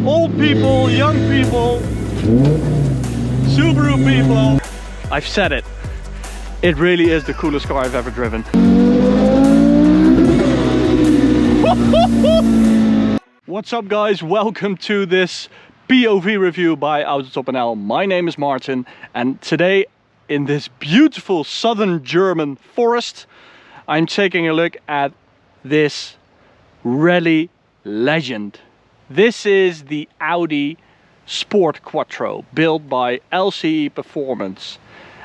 old people, young people, Subaru people. I've said it. It really is the coolest car I've ever driven. What's up guys, welcome to this POV review by AutoTopNL. My name is Martin and today in this beautiful southern German forest I'm taking a look at this rally legend. This is the Audi Sport Quattro built by LCE Performance,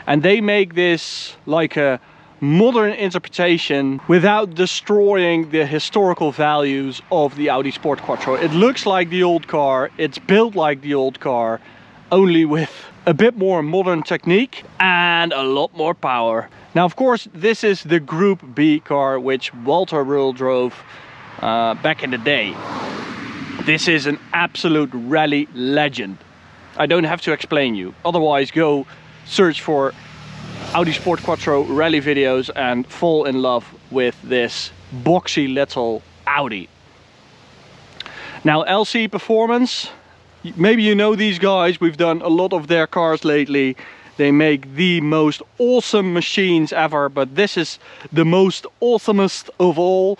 and they make this like a modern interpretation without destroying the historical values of the Audi Sport Quattro. It looks like the old car, it's built like the old car, only with a bit more modern technique and a lot more power. Now of course this is the Group B car which Walter Röhrl drove back in the day. This is an absolute rally legend. I don't have to explain you, otherwise go search for Audi Sport Quattro rally videos and fall in love with this boxy little Audi. Now LCE Performance, maybe you know these guys, we've done a lot of their cars lately. They make the most awesome machines ever, but this is the most awesomest of all.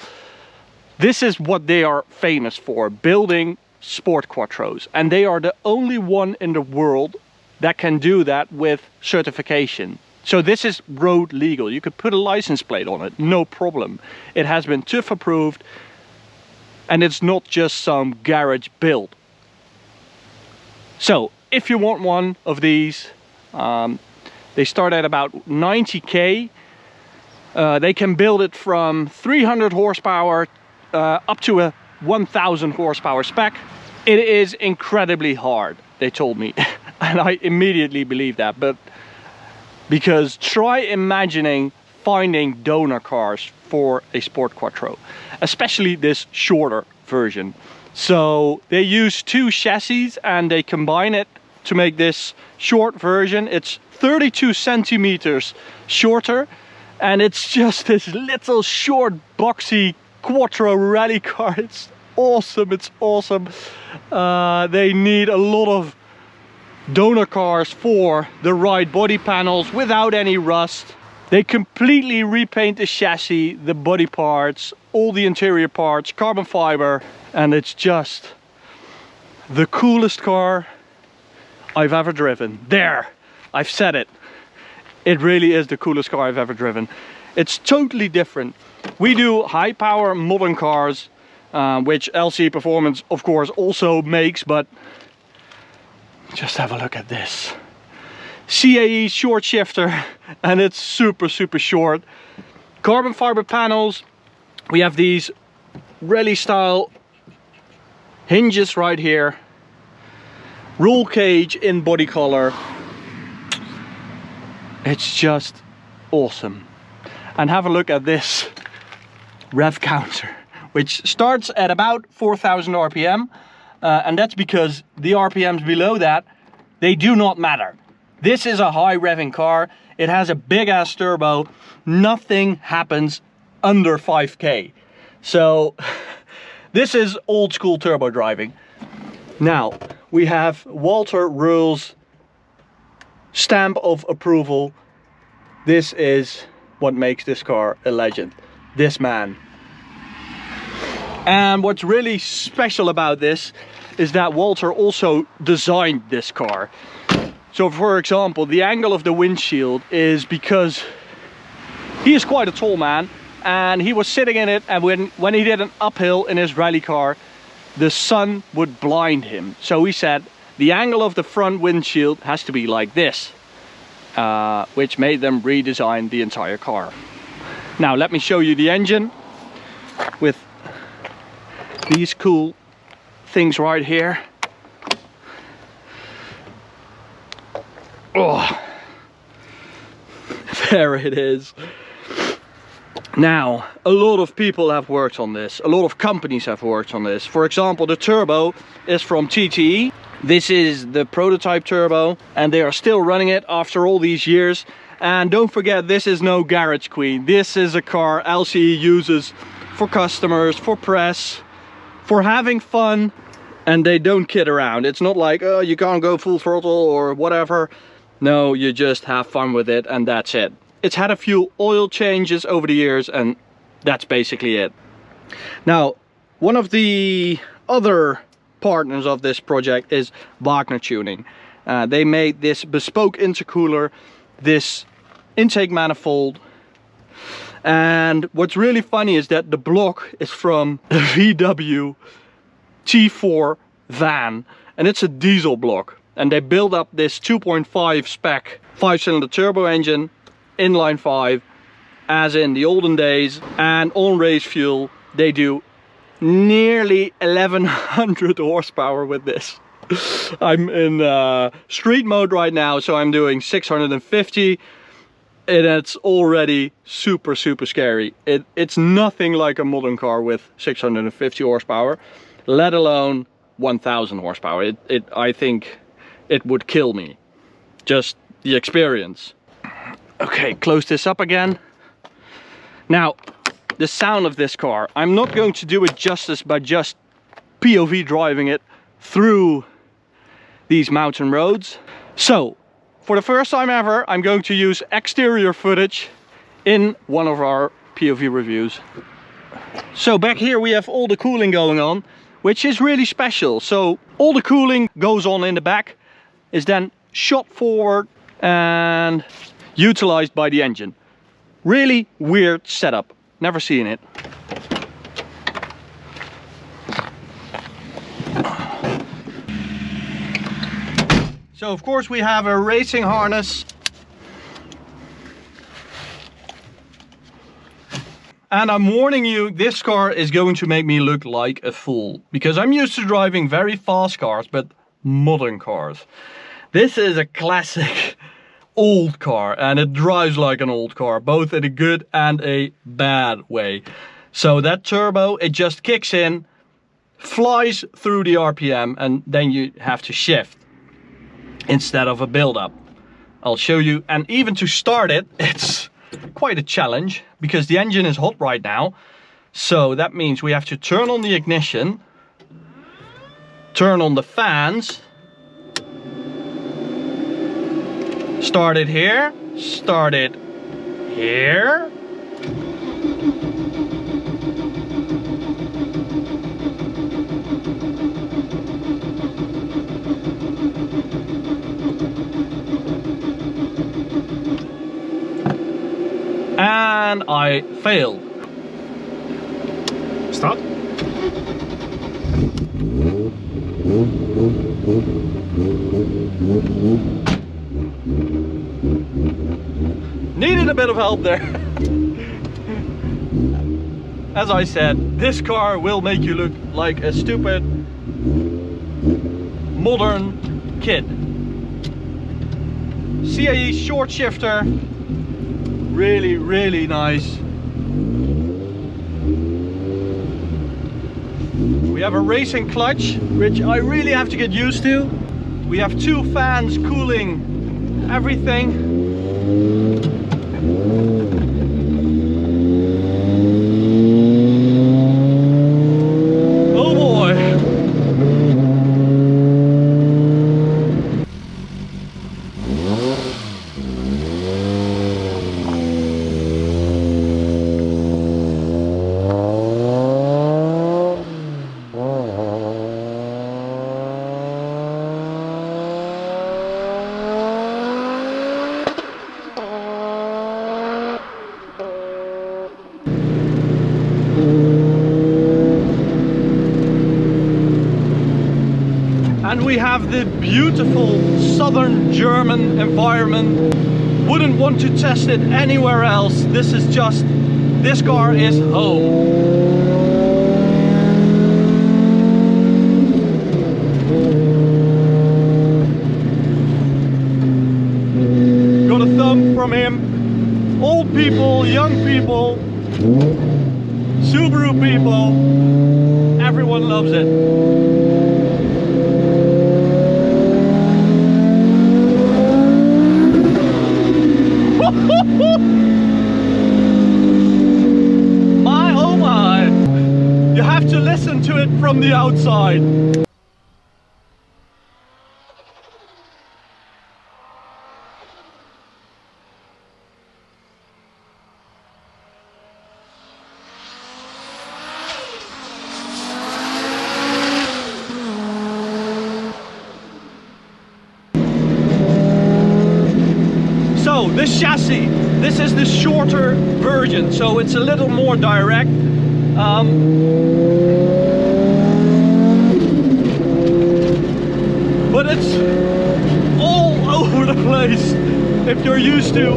This is what they are famous for, building sport quattros, and they are the only one in the world that can do that with certification. So this is road legal. You could put a license plate on it, no problem. It has been TÜV approved and it's not just some garage build. So if you want one of these, they start at about 90k. They can build it from 300 horsepower up to a 1000 horsepower spec. It is incredibly hard, they told me. And I immediately believe that, but because try imagining finding donor cars for a Sport Quattro, especially this shorter version. So they use two chassis and they combine it to make this short version. It's 32 centimeters shorter and it's just this little short boxy Quattro rally car. It's awesome, it's awesome. They need a lot of donor cars for the right body panels without any rust. They completely repaint the chassis, the body parts, all the interior parts, carbon fiber, and it's just the coolest car I've ever driven. There, I've said it. It really is the coolest car I've ever driven. It's totally different. We do high power modern cars, which LCE Performance of course also makes, but just have a look at this. CAE short shifter, and it's super short. Carbon fiber panels. We have these rally style hinges right here. Roll cage in body color. It's just awesome. And have a look at this Rev Counter, which starts at about 4000 RPM. And that's because the RPMs below that, they do not matter. This is a high revving car. It has a big ass turbo. Nothing happens under 5k. So this is old school turbo driving. Now we have Walter Röhrl's stamp of approval. This is what makes this car a legend. This man. And what's really special about this is that Walter also designed this car. So for example, the angle of the windshield is because he is quite a tall man and he was sitting in it, and when he did an uphill in his rally car, the sun would blind him. So he said the angle of the front windshield has to be like this, which made them redesign the entire car. Now let me show you the engine with these cool things right here. Oh, there it is. Now, a lot of people have worked on this. A lot of companies have worked on this. For example, the turbo is from TTE. This is the prototype turbo, and they are still running it after all these years. And don't forget, this is no garage queen. This is a car LCE uses for customers, for press, for having fun, And they don't kid around. It's not like, oh, you can't go full throttle or whatever. No, you just have fun with it and that's it. It's had a few oil changes over the years and that's basically it. Now, one of the other partners of this project is Wagner Tuning. They made this bespoke intercooler, this intake manifold, and what's really funny is that the block is from a VW T4 van, and it's a diesel block, and they built up this 2.5 spec 5-cylinder turbo engine, inline 5, as in the olden days, and on race fuel they do nearly 1100 horsepower with this. I'm in street mode right now, so I'm doing 650, and it's already super scary. It's nothing like a modern car with 650 horsepower, let alone 1000 horsepower. I think it would kill me, just the experience. Okay, close this up again. Now, the sound of this car, I'm not going to do it justice by just POV driving it through these mountain roads. So, for the first time ever, I'm going to use exterior footage in one of our POV reviews. So back here we have all the cooling going on, which is really special. So all the cooling goes on in the back, is then shot forward and utilized by the engine. Really weird setup, never seen it. So of course we have a racing harness. And I'm warning you, this car is going to make me look like a fool. Because I'm used to driving very fast cars, but modern cars. This is a classic old car, and it drives like an old car, both in a good and a bad way. So that turbo, it just kicks in, flies through the RPM, and then you have to shift instead of a build-up. I'll show you, and even to start it, it's quite a challenge because the engine is hot right now. So that means we have to turn on the ignition, turn on the fans, start it here, start it here. And I failed. Start. Needed a bit of help there. As I said, this car will make you look like a stupid modern kid. CAE short shifter. Really nice. We have a racing clutch, which I really have to get used to. We have two fans cooling everything. Oh boy. And we have the beautiful southern German environment. Wouldn't want to test it anywhere else. This car is home. Got a thumb from him. Old people, young people, Subaru people, everyone loves it. My oh my! You have to listen to it from the outside. This chassis, this is the shorter version, so it's a little more direct. But it's all over the place if you're used to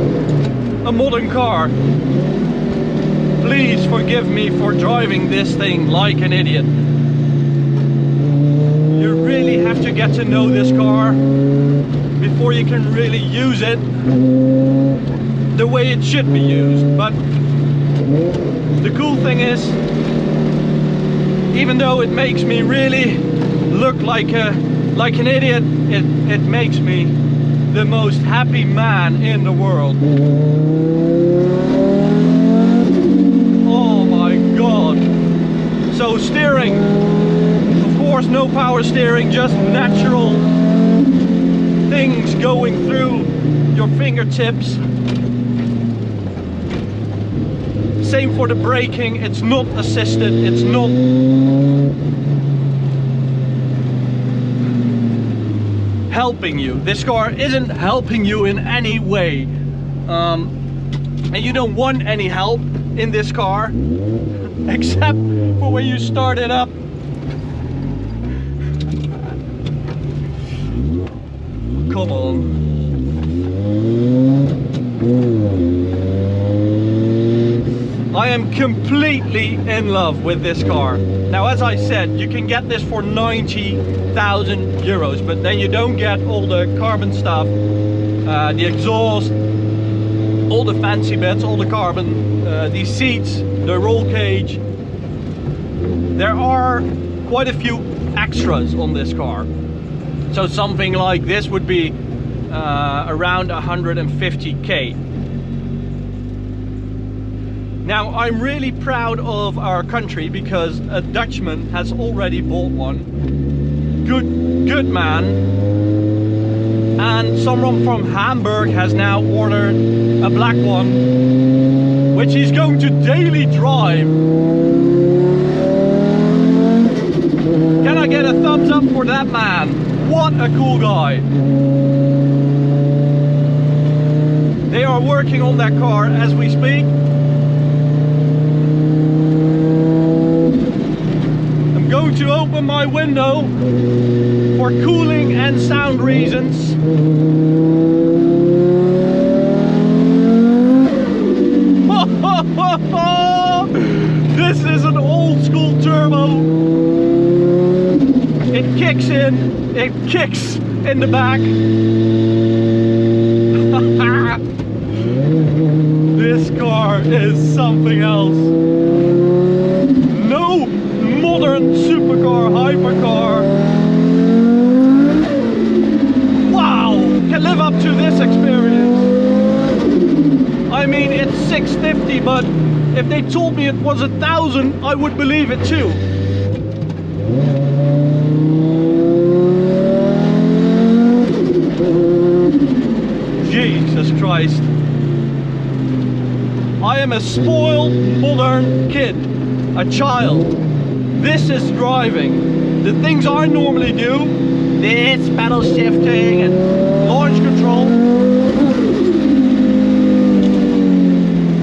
a modern car. Please forgive me for driving this thing like an idiot. You really have to get to know this car before you can really use it the way it should be used. But the cool thing is, even though it makes me really look like an idiot, it makes me the most happy man in the world. Oh my god. So steering, of course no power steering, just natural things going through your fingertips. Same for the braking, it's not assisted, it's not helping you. This car isn't helping you in any way. And you don't want any help in this car, except for when you start it up. Come on. I am completely in love with this car. Now, as I said, you can get this for 90,000 euros, but then you don't get all the carbon stuff, the exhaust, all the fancy bits, all the carbon, these seats, the roll cage. There are quite a few extras on this car. So something like this would be around 150k. Now, I'm really proud of our country because a Dutchman has already bought one. Good man. And someone from Hamburg has now ordered a black one, which he's going to daily drive. Can I get a thumbs up for that man? What a cool guy. They are working on that car as we speak. I'm going to open my window for cooling and sound reasons. This is an old school turbo. It kicks in, it kicks in the back. This car is something else. No modern supercar, hypercar, wow, can live up to this experience. I mean, it's 650, but if they told me it was 1,000, I would believe it too. Jesus Christ. I am a spoiled modern kid, a child. This is driving. The things I normally do, this pedal shifting and launch control,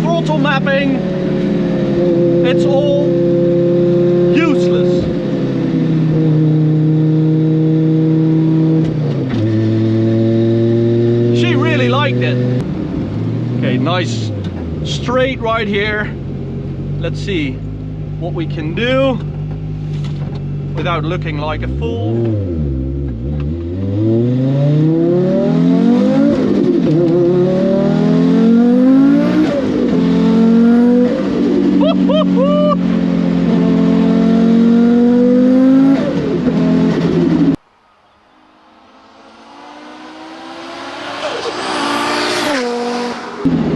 throttle mapping, it's all useless. She really liked it. Okay, nice straight right here. Let's see what we can do without looking like a fool.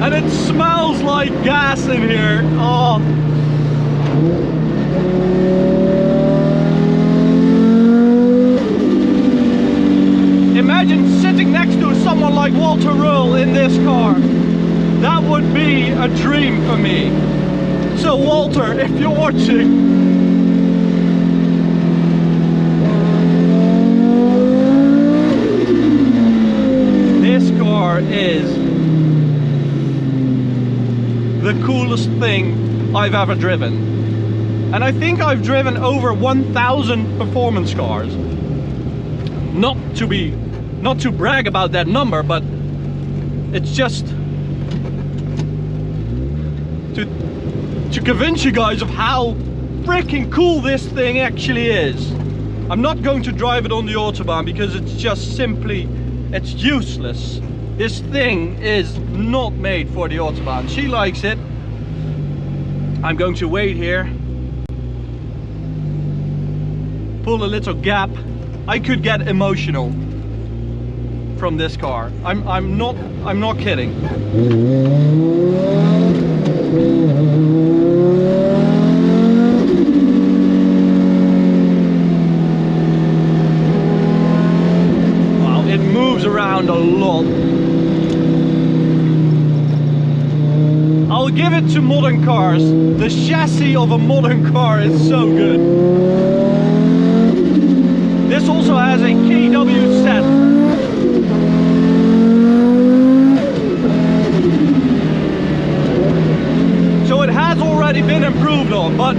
And it smells like gas in here. Oh. Imagine sitting next to someone like Walter Röhrl in this car. That would be a dream for me. So Walter, if you're watching, this car is the coolest thing I've ever driven. And I think I've driven over 1,000 performance cars. Not to brag about that number, but it's just to convince you guys of how freaking cool this thing actually is. I'm not going to drive it on the Autobahn because it's just simply, it's useless. This thing is not made for the Autobahn. She likes it. I'm going to wait here, pull a little gap. I could get emotional from this car. I'm not kidding. Wow, it moves around a lot. I'll give it to modern cars. The chassis of a modern car is so good. This also has a KW set. So it has already been improved on, but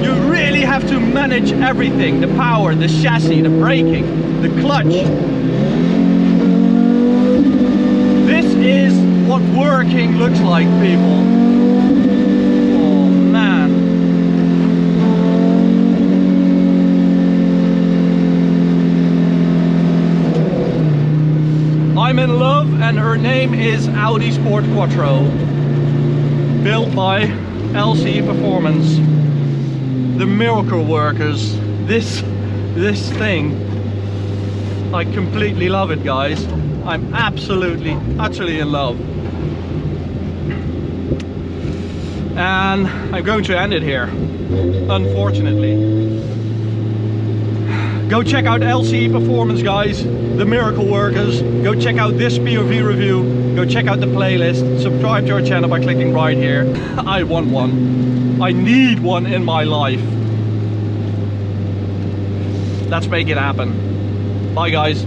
you really have to manage everything. The power, the chassis, the braking, the clutch. This is what working looks like, people. Oh man. I'm in love, and her name is Audi Sport Quattro, built by LCE Performance, the miracle workers. This thing, I completely love it, guys. I'm absolutely, utterly in love. And I'm going to end it here, unfortunately. Go check out LCE Performance, guys, the miracle workers. Go check out this POV review. Go check out the playlist. Subscribe to our channel by clicking right here. I want one. I need one in my life. Let's make it happen. Bye, guys.